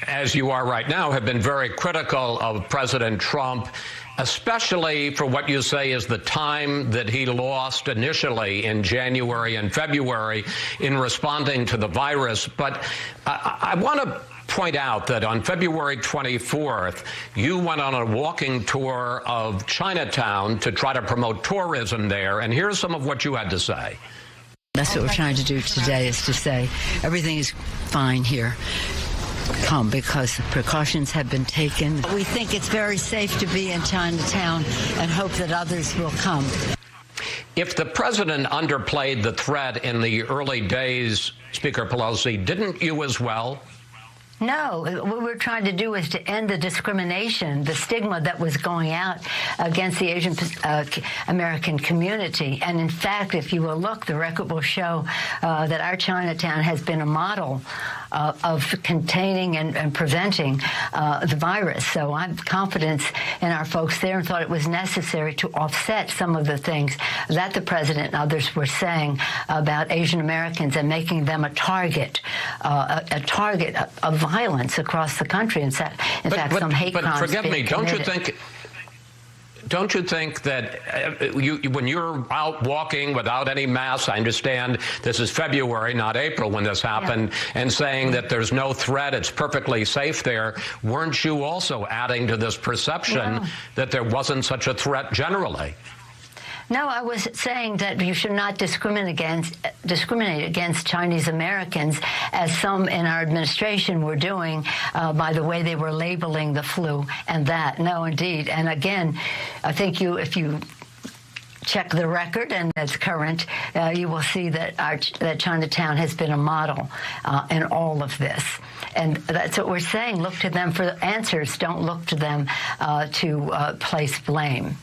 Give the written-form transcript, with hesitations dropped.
as you are right now, have been very critical of President Trump, especially for what you say is the time that he lost initially in January and February in responding to the virus. But I want to point out that on February 24th, you went on a walking tour of Chinatown to try to promote tourism there. And here's some of what you had to say. That's what we're trying to do today, is to say everything is fine here. Come, because precautions have been taken. We think it's very safe to be in Chinatown and hope that others will come. If the president underplayed the threat in the early days, Speaker Pelosi, didn't you as well? No, what we're trying to do is to end the discrimination, the stigma that was going out against the Asian American community. And in fact, if you will look, the record will show that our Chinatown has been a model of containing and preventing the virus. So I'm confident in our folks there and thought it was necessary to offset some of the things that the president and others were saying about Asian Americans and making them a target of violence across the country. In fact, some hate crimes. But forgive me, don't you think that when you're out walking without any masks, I understand this is February, not April, when this happened, and saying that there's no threat, it's perfectly safe there, weren't you also adding to this perception that there wasn't such a threat generally? No, I was saying that you should not discriminate against Chinese Americans, as some in our administration were doing by the way they were labeling the flu and that. No, indeed. And again, I think if you check the record, and it's current, you will see that that Chinatown has been a model in all of this. And that's what we're saying. Look to them for answers. Don't look to them to place blame.